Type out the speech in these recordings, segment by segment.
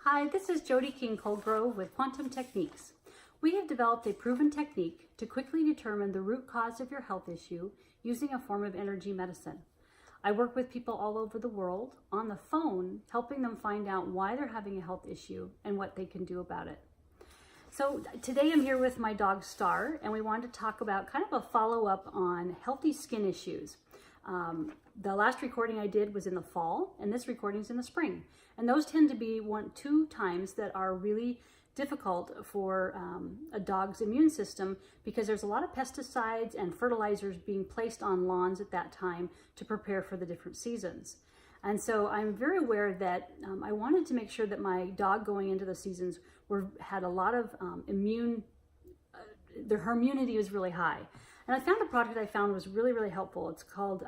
Hi, this is Jody Colegrove with Quantum Techniques. We have developed a proven technique to quickly determine the root cause of your health issue using a form of energy medicine. I work with people all over the world on the phone, helping them find out why they're having a health issue and what they can do about it. So today I'm here with my dog Star, and we wanted to talk about kind of a follow-up on healthy skin issues. The last recording I did was in the fall, and this recording is in the spring. And those tend to be two times that are really difficult for a dog's immune system, because there's a lot of pesticides and fertilizers being placed on lawns at that time to prepare for the different seasons. And so I'm very aware that I wanted to make sure that my dog going into the seasons had a lot of her immunity was really high. And I found a product I found was really, really helpful. It's called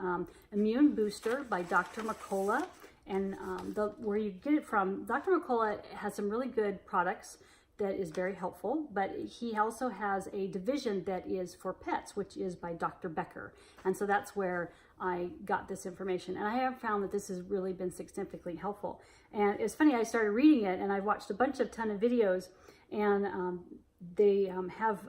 Immune Booster by Dr. McCullough. And where you get it from, Dr. McCullough has some really good products that is very helpful, but he also has a division that is for pets, which is by Dr. Becker. And so that's where I got this information. And I have found that this has really been significantly helpful. And it's funny, I started reading it and I watched a ton of videos, and they have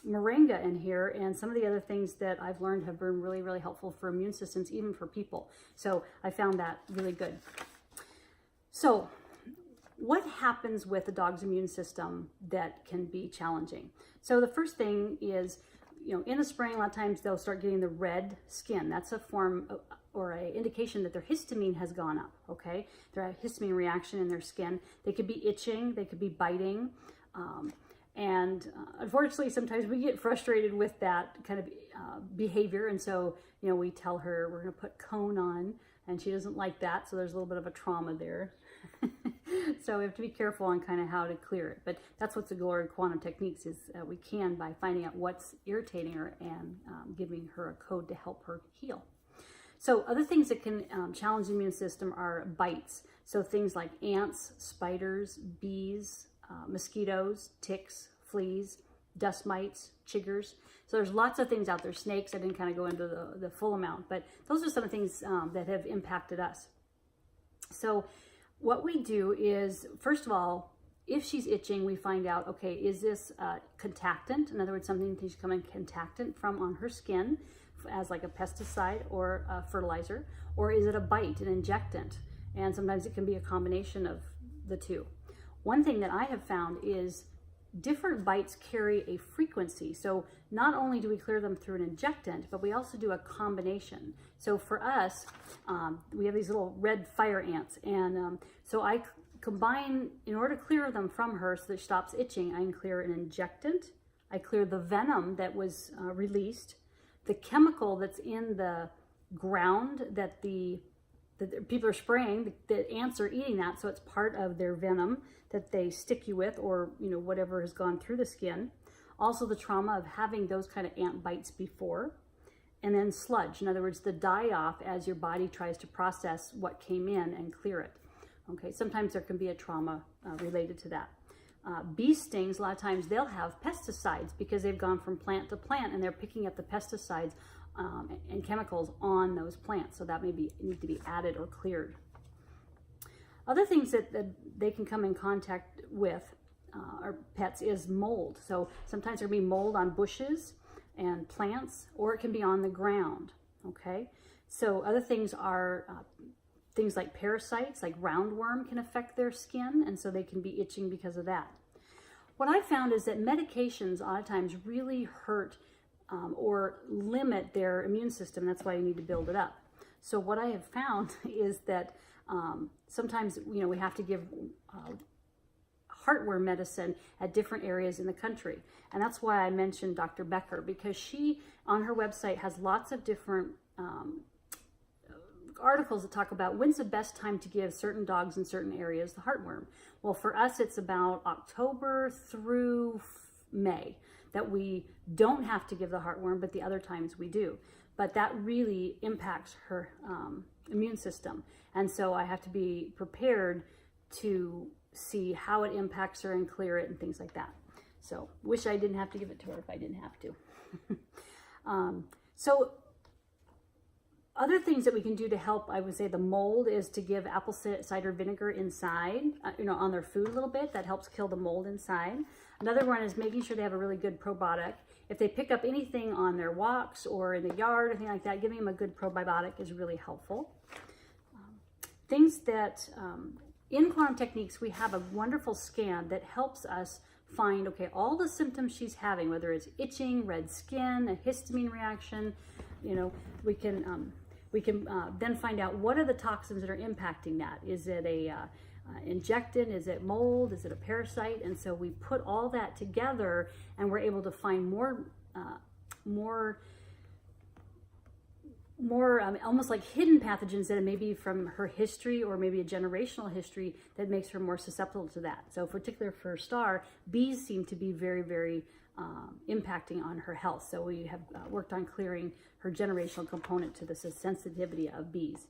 moringa in here, and some of the other things that I've learned have been really, really helpful for immune systems, even for people. So I found that really good. So what happens with a dog's immune system that can be challenging? So the first thing is, in the spring, a lot of times they'll start getting the red skin. That's a form or an indication that their histamine has gone up, okay? Their histamine reaction in their skin. They could be itching, they could be biting. Unfortunately, sometimes we get frustrated with that kind of behavior. And so, we tell her we're going to put cone on, and she doesn't like that. So there's a little bit of a trauma there. So we have to be careful on kind of how to clear it. But that's what's the goal of Quantum Techniques is we can, by finding out what's irritating her and giving her a code to help her heal. So other things that can challenge the immune system are bites. So things like ants, spiders, bees, mosquitoes, ticks, fleas, dust mites, chiggers. So there's lots of things out there. Snakes, I didn't kind of go into the full amount, but those are some of the things that have impacted us. So what we do is, first of all, if she's itching, we find out, okay, is this contactant? In other words, something that she's coming contactant from on her skin as like a pesticide or a fertilizer, or is it a bite, an injectant? And sometimes it can be a combination of the two. One thing that I have found is different bites carry a frequency. So not only do we clear them through an injectant, but we also do a combination. So for us, we have these little red fire ants. And so I combine, in order to clear them from her so that she stops itching, I can clear an injectant. I clear the venom that was released, the chemical that's in the ground that people are spraying, the ants are eating that, so it's part of their venom that they stick you with, or whatever has gone through the skin. Also the trauma of having those kind of ant bites before. And then sludge, in other words, the die-off as your body tries to process what came in and clear it. Okay, sometimes there can be a trauma related to that. Bee stings, a lot of times they'll have pesticides because they've gone from plant to plant and they're picking up the pesticides and chemicals on those plants. So that need to be added or cleared. Other things that they can come in contact with, our pets, is mold. So sometimes there will be mold on bushes and plants, or it can be on the ground, okay? So other things are things like parasites, like roundworm can affect their skin, and so they can be itching because of that. What I found is that medications a lot of times really hurt or limit their immune system. That's why you need to build it up. So what I have found is that sometimes we have to give heartworm medicine at different areas in the country. And that's why I mentioned Dr. Becker, because she, on her website, has lots of different articles that talk about when's the best time to give certain dogs in certain areas the heartworm. Well, for us, it's about October through May that we don't have to give the heartworm, but the other times we do. But that really impacts her immune system. And so I have to be prepared to see how it impacts her and clear it and things like that. So wish I didn't have to give it to her if I didn't have to. So Other things that we can do to help, I would say, the mold is to give apple cider vinegar inside, on their food a little bit. That helps kill the mold inside. Another one is making sure they have a really good probiotic. If they pick up anything on their walks or in the yard or anything like that, giving them a good probiotic is really helpful. Things that, in Quantum Techniques, we have a wonderful scan that helps us find, okay, all the symptoms she's having, whether it's itching, red skin, a histamine reaction, we can then find out what are the toxins that are impacting that. Is it a injectant? Is it mold? Is it a parasite? And so we put all that together, and we're able to find more almost like hidden pathogens that may be from her history or maybe a generational history that makes her more susceptible to that. So particularly for Star, bees seem to be very, very impacting on her health. So we have worked on clearing her generational component to the sensitivity of bees.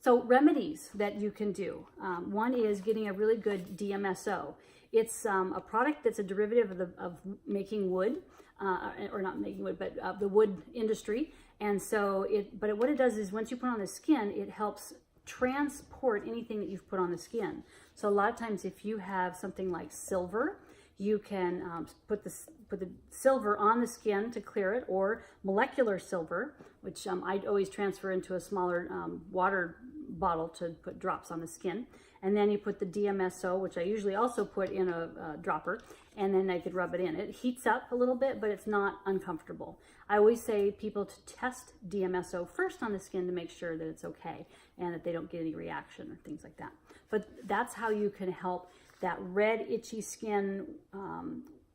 So remedies that you can do. One is getting a really good DMSO. It's a product that's a derivative of making wood, or not making wood, but the wood industry. And so what it does is once you put on the skin, it helps transport anything that you've put on the skin. So a lot of times if you have something like silver, you can put the silver on the skin to clear it, or molecular silver, which I'd always transfer into a smaller water bottle to put drops on the skin. And then you put the DMSO, which I usually also put in a dropper, and then I could rub it in. It heats up a little bit, but it's not uncomfortable. I always say people to test DMSO first on the skin to make sure that it's okay and that they don't get any reaction or things like that. But that's how you can help that red, itchy skin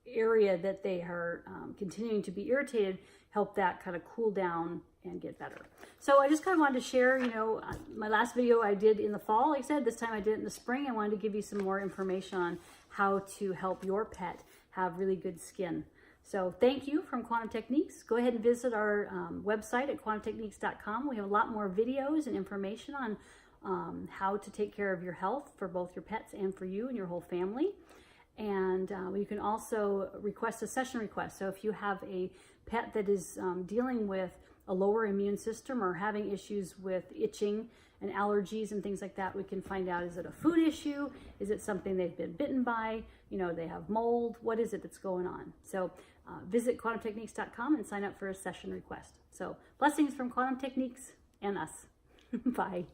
area that they are continuing to be irritated, help that kind of cool down and get better. So I just kind of wanted to share, my last video I did in the fall, like I said, this time I did it in the spring. I wanted to give you some more information on how to help your pet have really good skin. So thank you from Quantum Techniques. Go ahead and visit our website at quantumtechniques.com. We have a lot more videos and information on how to take care of your health for both your pets and for you and your whole family. And you can also request a session request. So if you have a pet that is dealing with a lower immune system or having issues with itching and allergies and things like that, we can find out, is it a food issue? Is it something they've been bitten by? They have mold. What is it that's going on? So visit quantumtechniques.com and sign up for a session request. So blessings from Quantum Techniques and us. Bye.